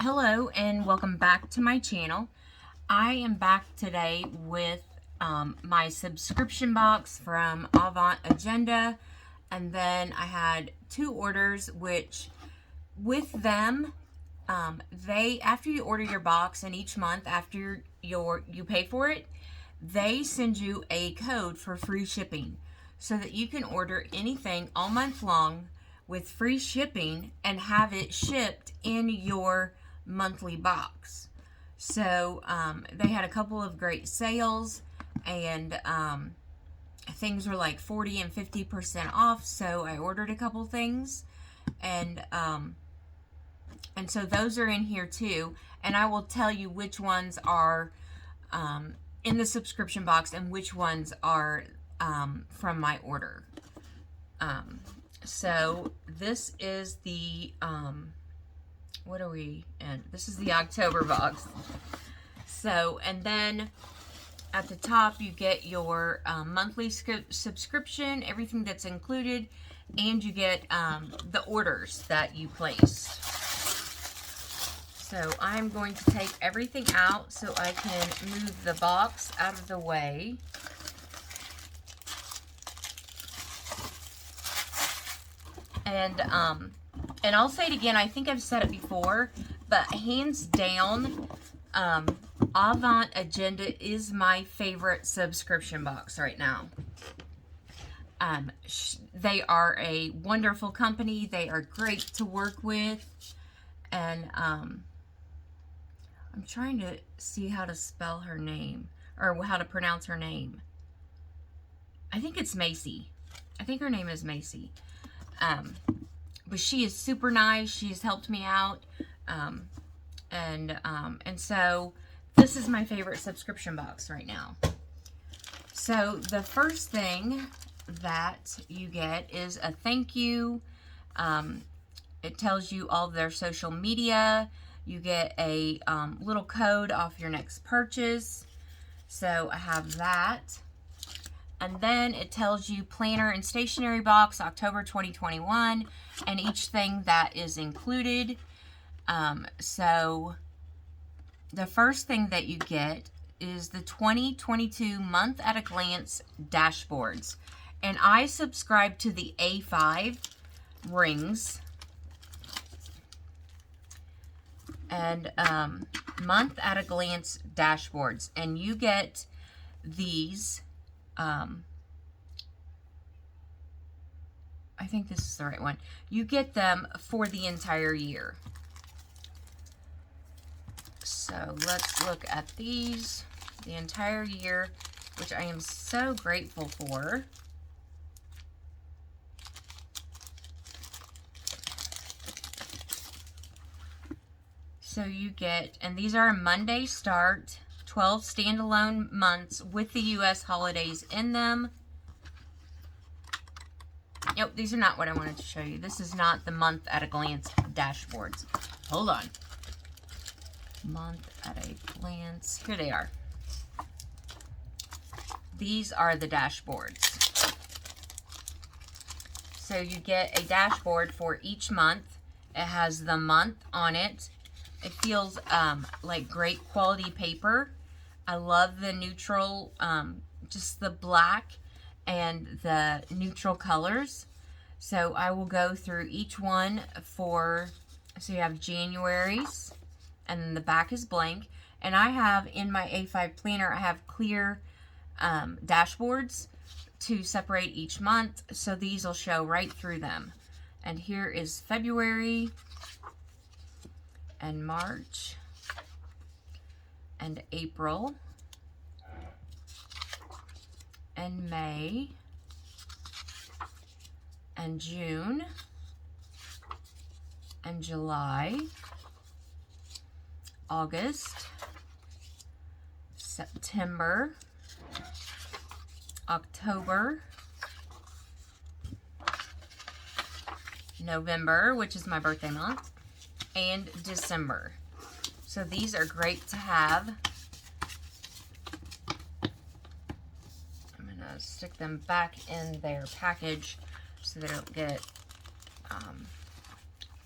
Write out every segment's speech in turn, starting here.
Hello and welcome back to my channel. I am back today with my subscription box from Avant Agenda, and then I had two orders which with them they, after you order your box, and each month after you pay for it, they send you a code for free shipping so that you can order anything all month long with free shipping and have it shipped in your monthly box. So they had a couple of great sales, and things were like 40 and 50% off, so I ordered a couple things, and so those are in here too, and I will tell you which ones are in the subscription box and which ones are from my order. So this is the what are we in? This is the October box. So, and then at the top you get your monthly subscription, everything that's included, and you get the orders that you place. So I'm going to take everything out so I can move the box out of the way. And I'll say it again, I think I've said it before, but hands down, Avant Agenda is my favorite subscription box right now. They are a wonderful company. They are great to work with. And I'm trying to see how to spell her name, or how to pronounce her name. I think it's Macy. I think her name is Macy. But she is super nice. She has helped me out. And so this is my favorite subscription box right now. So the first thing that you get is a thank you. It tells you all of their social media. You get a little code off your next purchase. So I have that. And then it tells you planner and stationery box, October 2021, and each thing that is included. So the first thing that you get is the 2022 month at a glance dashboards. And I subscribe to the A5 rings. And month at a glance dashboards. And you get these. I think this is the right one. You get them for the entire year. So let's look at these, the entire year, which I am so grateful for. So you get, and these are a Monday start, 12 standalone months with the U.S. holidays in them. Nope, these are not what I wanted to show you. This is not the month at a glance dashboards. Hold on. Month at a glance. Here they are. These are the dashboards. So you get a dashboard for each month. It has the month on it. It feels like great quality paper. I love the neutral, just the black and the neutral colors. So I will go through each one for, so you have January's, and then the back is blank. And I have, in my A5 planner, I have clear dashboards to separate each month. So these will show right through them. And here is February, and March, and April, and May, and June, and July, August, September, October, November, which is my birthday month, and December. So these are great to have. I'm going to stick them back in their package so they don't get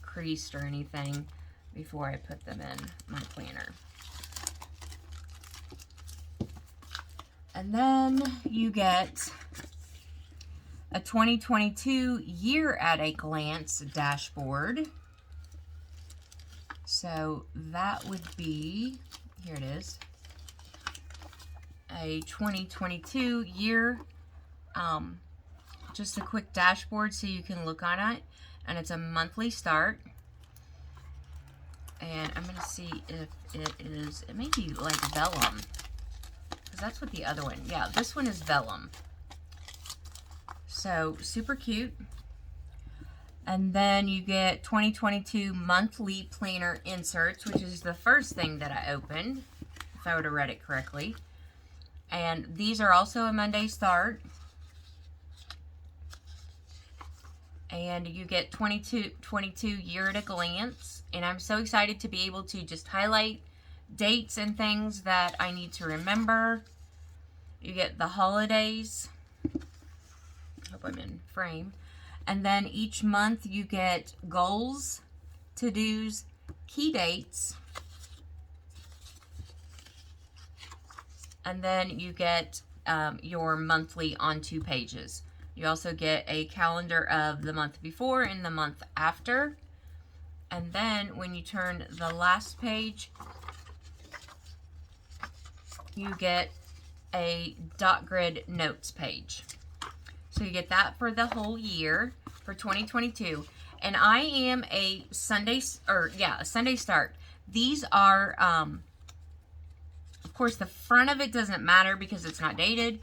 creased or anything. before I put them in my planner. And then you get a 2022 year at a glance dashboard. So that would be, here it is, a 2022 year, just a quick dashboard so you can look on it, and it's a monthly start. And I'm going to see if it is, it may be like Vellum, because that's what the other one, yeah, this one is Vellum. So super cute. And then you get 2022 monthly planner inserts, which is the first thing that I opened, if I would have read it correctly. And these are also a Monday start. And you get 22 year at a glance. And I'm so excited to be able to just highlight dates and things that I need to remember. You get the holidays. Hope I'm in frame. And then each month you get goals, to-dos, key dates. And then you get your monthly on 2 pages. You also get a calendar of the month before and the month after. And then when you turn the last page, you get a dot grid notes page. So you get that for the whole year for 2022. And I am a Sunday, a Sunday start. These are, of course, the front of it doesn't matter because it's not dated.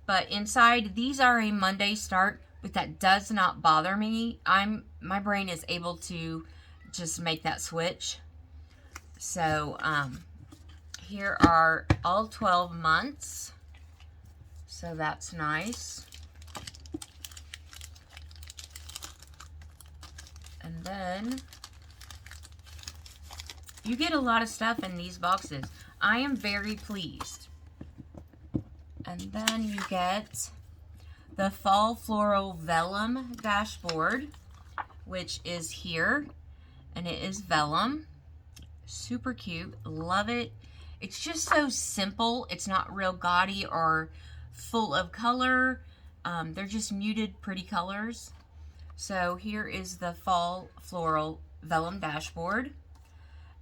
But inside, these are a Monday start, but that does not bother me. My brain is able to just make that switch. So here are all 12 months. So that's nice. And then you get a lot of stuff in these boxes. I am very pleased. And then you get the Fall Floral Vellum dashboard, which is here. And it is Vellum. Super cute. Love it. It's just so simple. It's not real gaudy or full of color. They're just muted, pretty colors. So here is the Fall Floral Vellum dashboard.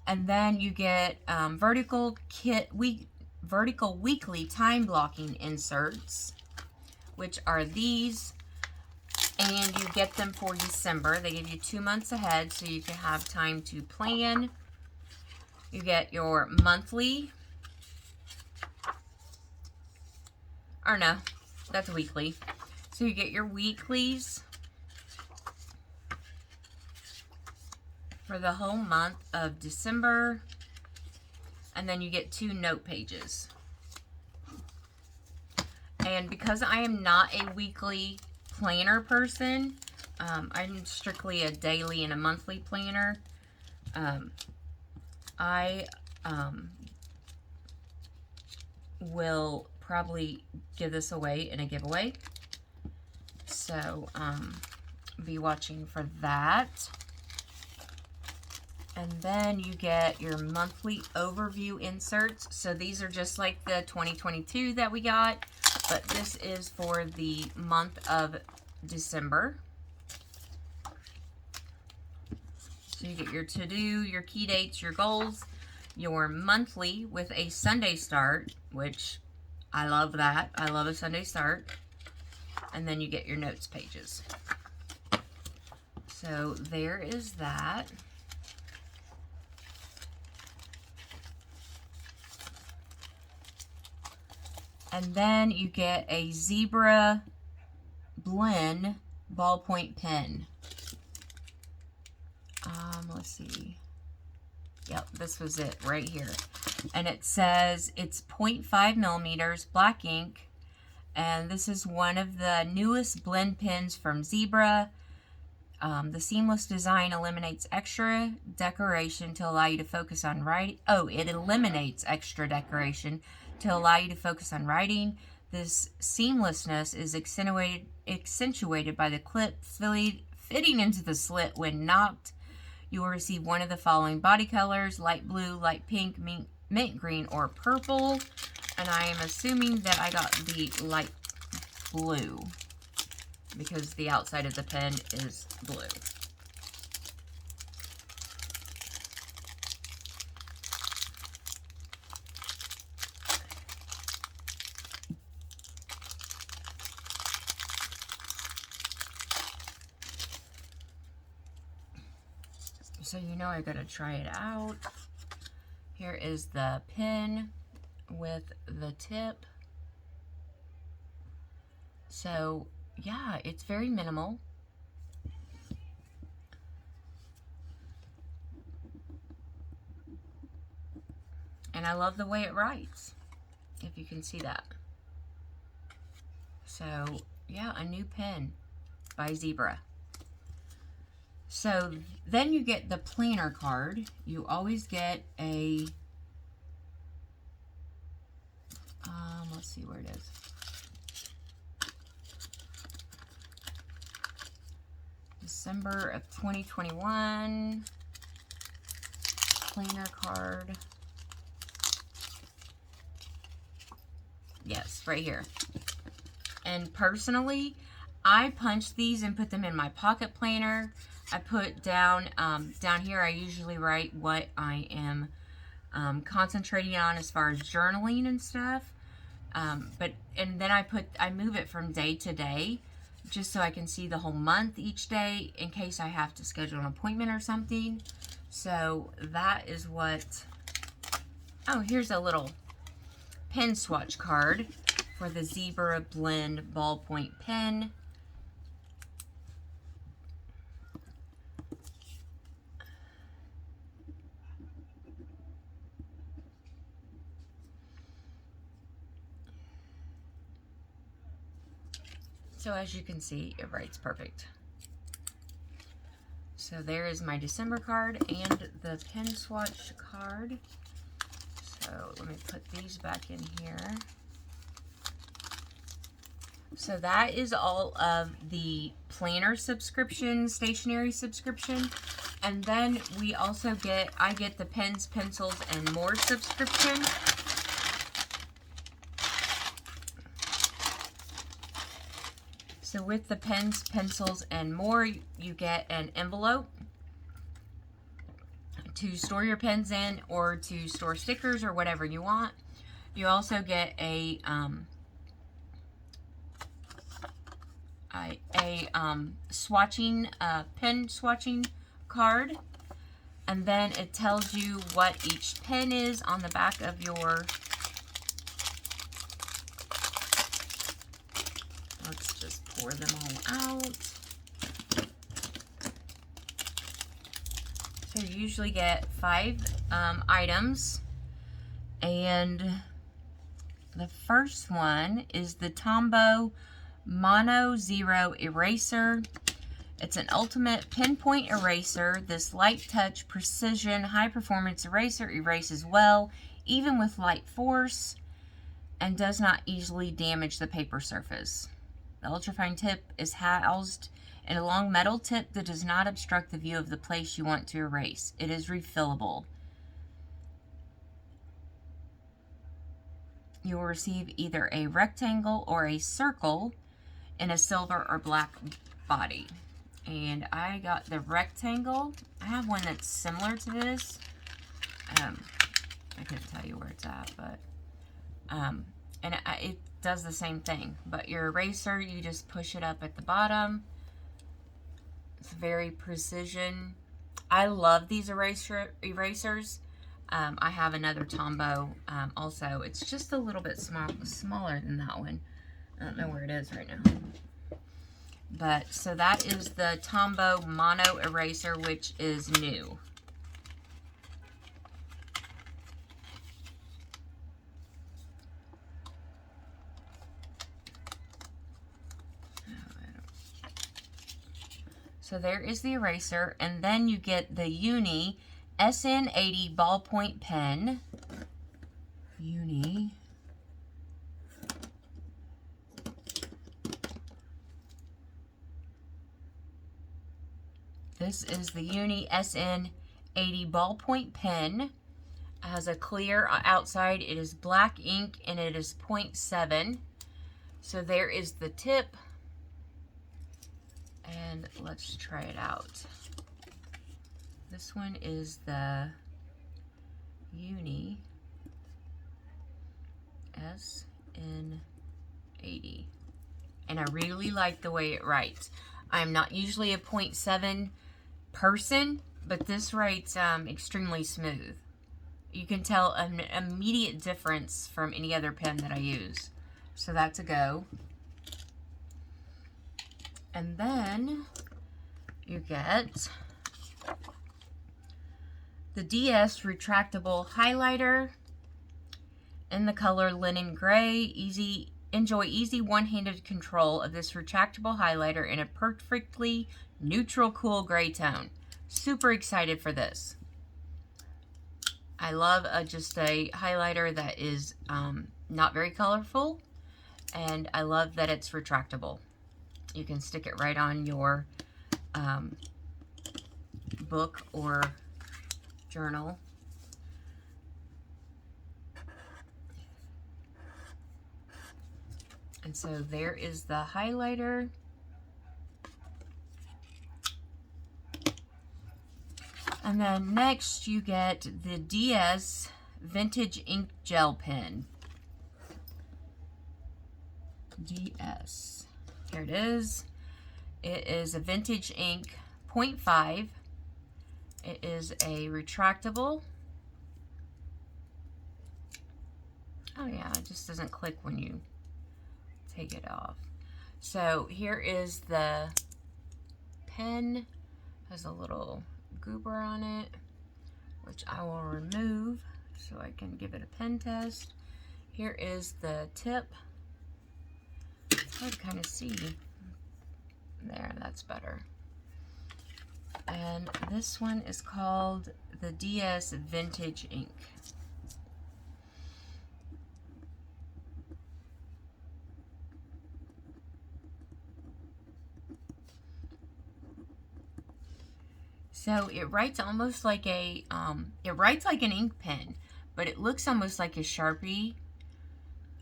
And then you get vertical weekly time blocking inserts, which are these. And you get them for December. They give you 2 months ahead so you can have time to plan. You get your monthly. Or no, that's weekly. So you get your weeklies for the whole month of December. And then you get 2 note pages. And because I am not a weekly planner person, I'm strictly a daily and a monthly planner. I will probably give this away in a giveaway. So be watching for that. And then you get your monthly overview inserts. So these are just like the 2022 that we got, but this is for the month of December. So you get your to-do, your key dates, your goals, your monthly with a Sunday start, which I love that. I love a Sunday start. And then you get your notes pages. So there is that. And then you get a Zebra Blend ballpoint pen. Let's see. Yep, this was it right here. And it says it's 0.5 millimeters black ink. And this is one of the newest blend pens from Zebra. The seamless design eliminates extra decoration to allow you to focus on writing. Oh, it eliminates extra decoration to allow you to focus on writing. This seamlessness is accentuated by the clip fitting into the slit when knocked. You will receive one of the following body colors: light blue, light pink, mint green, or purple. And I am assuming that I got the light blue because the outside of the pen is blue. So you know I gotta try it out. Here is the pen with the tip. So yeah, it's very minimal. And I love the way it writes, if you can see that. So yeah, a new pen by Zebra. So then you get the planner card. You always get a, let's see where it is. December of 2021 planner card. Yes, right here. And personally, I punch these and put them in my pocket planner. I put down here, I usually write what I am concentrating on as far as journaling and stuff. And then I move it from day to day, just so I can see the whole month each day in case I have to schedule an appointment or something. So that is what, oh, here's a little pen swatch card for the Zebra Blend Ballpoint Pen. So as you can see, it writes perfect. So there is my December card and the pen swatch card. So let me put these back in here. So that is all of the planner subscription, stationery subscription. And then we also I get the pens, pencils, and more subscription. So with the pens, pencils, and more, you get an envelope to store your pens in or to store stickers or whatever you want. You also get a swatching, pen swatching card. And then it tells you what each pen is on the back of your, let's just pour them all out. So you usually get 5 items, and the first one is the Tombow Mono Zero Eraser. It's an ultimate pinpoint eraser. This light touch, precision, high performance eraser erases well, even with light force, and does not easily damage the paper surface. The ultrafine tip is housed in a long metal tip that does not obstruct the view of the place you want to erase. It is refillable. You will receive either a rectangle or a circle in a silver or black body. And I got the rectangle. I have one that's similar to this. I couldn't tell you where it's at, but it does the same thing. But your eraser, you just push it up at the bottom. It's very precision. I love these erasers. I have another Tombow also. It's just a little bit smaller than that one. I don't know where it is right now. But, so that is the Tombow Mono Eraser, which is new. So there is the eraser, and then you get the Uni Sn 80 Ballpoint Pen. Uni. This is the Uni Sn 80 Ballpoint Pen. It has a clear outside. It is black ink and it is 0.7. So there is the tip. And let's try it out. This one is the Uni Sn 80. And I really like the way it writes. I'm not usually a 0.7 person, but this writes extremely smooth. You can tell an immediate difference from any other pen that I use. So that's a go. And then you get the DS Retractable Highlighter in the color Linen Gray. Enjoy easy one-handed control of this retractable highlighter in a perfectly neutral, cool gray tone. Super excited for this. I love just a highlighter that is not very colorful, and I love that it's retractable. You can stick it right on your book or journal. And so there is the highlighter. And then next you get the DS Vintage Ink Gel Pen. DS. Here it is. It is a vintage ink 0.5. It is a retractable. Oh yeah, it just doesn't click when you take it off. So here is the pen. Has a little goober on it, which I will remove so I can give it a pen test. Here is the tip. It's hard to kind of see. There, that's better. And this one is called the DS Vintage Ink. So it writes almost like a, it writes like an ink pen, but it looks almost like a Sharpie.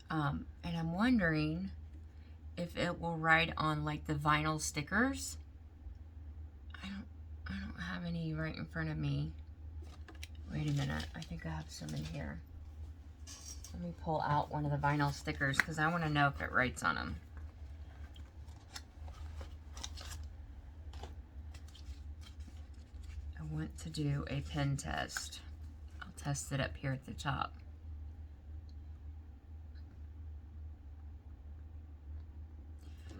And I'm wondering if it will write on like the vinyl stickers. I don't have any right in front of me. Wait a minute, I think I have some in here. Let me pull out one of the vinyl stickers because I want to know if it writes on them. I want to do a pen test. I'll test it up here at the top.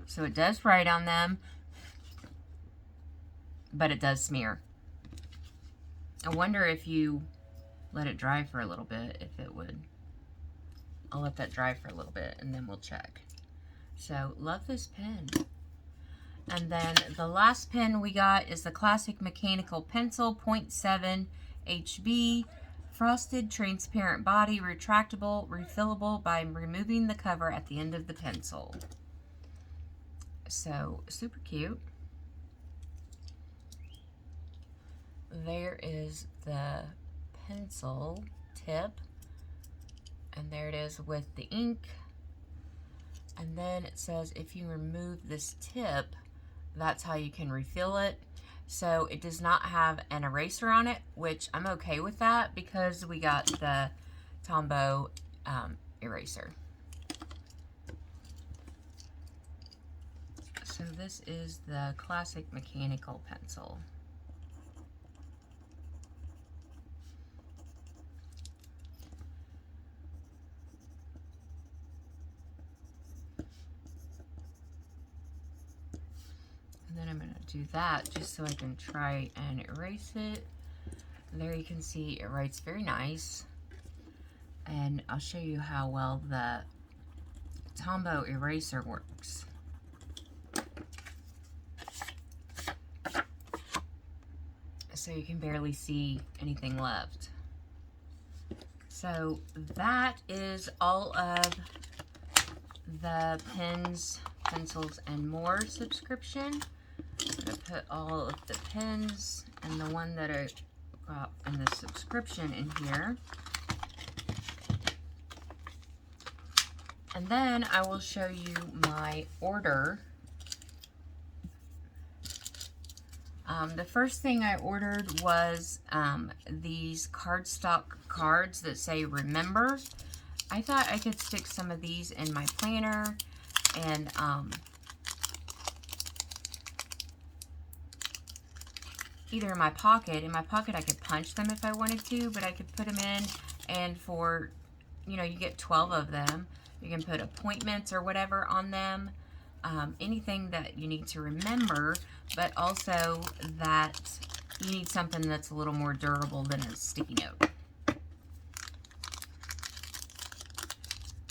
So it does write on them, but it does smear. I wonder if you let it dry for a little bit, if it would. I'll let that dry for a little bit and then we'll check. So love this pen. And then the last pen we got is the Classic Mechanical Pencil 0.7 HB Frosted Transparent Body, Retractable, Refillable by removing the cover at the end of the pencil. So super cute. There is the pencil tip, and there it is with the ink. And then it says if you remove this tip, that's how you can refill it. So it does not have an eraser on it, which I'm okay with that because we got the Tombow eraser. So this is the Classic Mechanical Pencil. And then I'm going to do that just so I can try and erase it. There you can see it writes very nice. And I'll show you how well the Tombow eraser works. So you can barely see anything left. So that is all of the pens, pencils, and more subscription. I'm going to put all of the pens and the one that I got in the subscription in here. And then I will show you my order. The first thing I ordered was these cardstock cards that say remember. I thought I could stick some of these in my planner and either in my pocket. In my pocket I could punch them if I wanted to, but I could put them in, and for, you know, you get 12 of them. You can put appointments or whatever on them. Anything that you need to remember, but also that you need something that's a little more durable than a sticky note.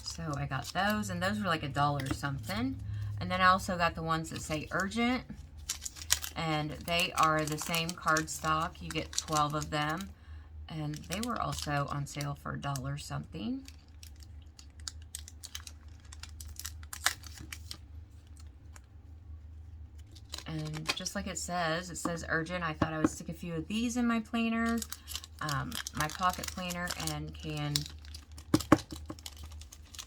So I got those, and those were like $1 something. And then I also got the ones that say urgent, and they are the same cardstock. You get 12 of them, and they were also on sale for $1 something. And just like it says urgent. I thought I would stick a few of these in my planner, my pocket planner, and can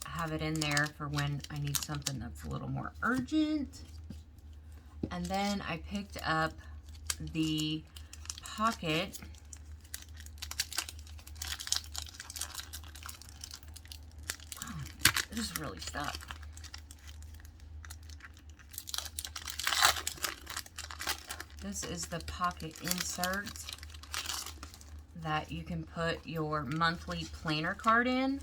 have it in there for when I need something that's a little more urgent. And then I picked up the pocket it is really stuck. This is the pocket insert that you can put your monthly planner card in.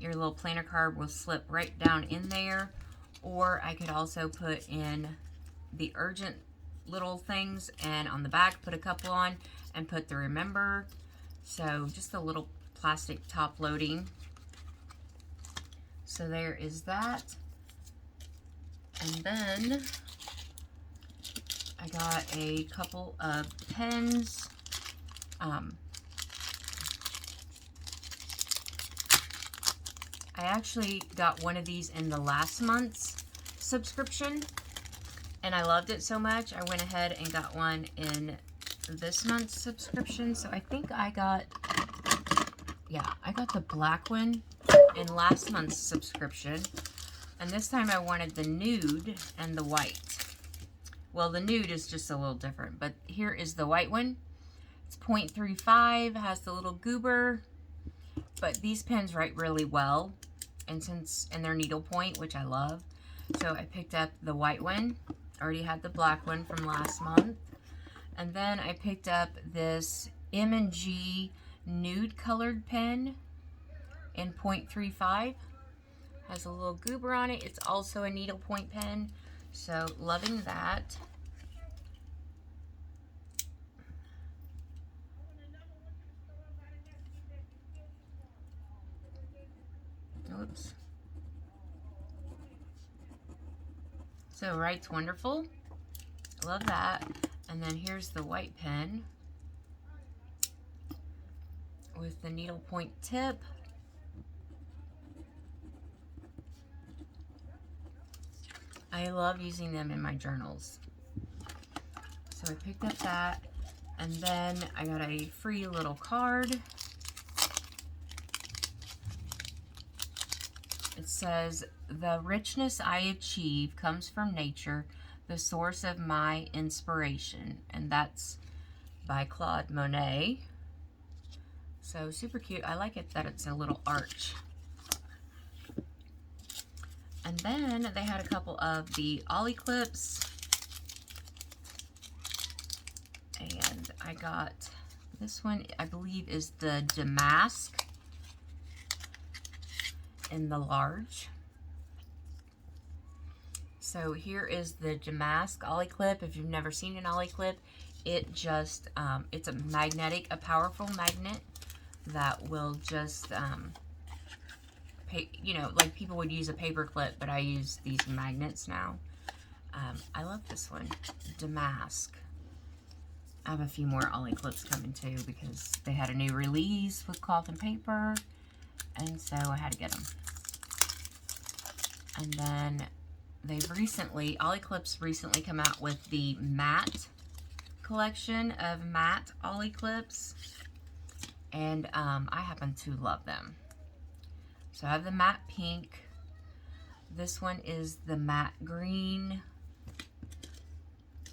Your little planner card will slip right down in there, or I could also put in the urgent little things, and on the back put a couple on and put the remember. So just a little plastic top loading. So there is that. And then I got a couple of pens. I actually got one of these in the last month's subscription, and I loved it so much, I went ahead and got one in this month's subscription. So I think I got, yeah, I got the black one in last month's subscription, and this time I wanted the nude and the white. Well, the nude is just a little different, but here is the white one. It's 0.35, has the little goober, but these pens write really well, and they're needlepoint, which I love. So I picked up the white one. Already had the black one from last month. And then I picked up this M&G nude colored pen in 0.35. Has a little goober on it. It's also a needlepoint pen, so loving that. Oops. So writes wonderful. Love that. And then here's the white pen with the needlepoint tip. I love using them in my journals. So I picked up that, and then I got a free little card. It says, "The richness I achieve comes from nature, the source of my inspiration." And that's by Claude Monet. So super cute. I like it that it's a little arch. And then they had a couple of the Ollie clips. And I got this one, I believe is the Damask in the large. So here is the Damask Ollie clip. If you've never seen an Ollie clip, it just, it's a powerful magnet that will just, you know, like people would use a paper clip, but I use these magnets now. I love this one, Damask. I have a few more Ollie clips coming too because they had a new release with cloth and paper, and so I had to get them. And then Ollieklip's recently come out with the matte collection of matte Ollieklip's, and I happen to love them. So I have the matte pink. This one is the matte green.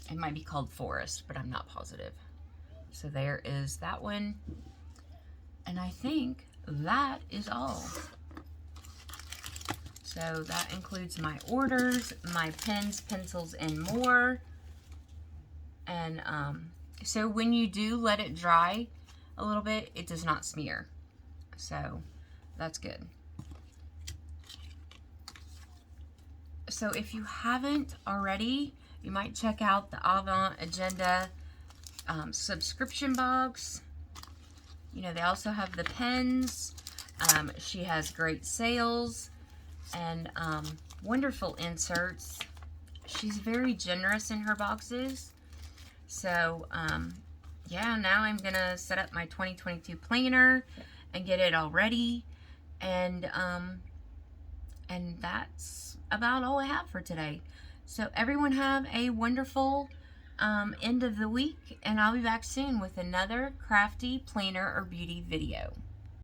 It might be called Forest, but I'm not positive. So there is that one. And I think that is all. So that includes my orders, my pens, pencils, and more. And so when you do let it dry a little bit, it does not smear. So that's good. So if you haven't already, you might check out the Avant Agenda subscription box. You know, they also have the pens. She has great sales and wonderful inserts. She's very generous in her boxes. So, yeah, now I'm going to set up my 2022 planner and get it all ready. And that's about all I have for today. So everyone have a wonderful end of the week, and I'll be back soon with another crafty planner or beauty video.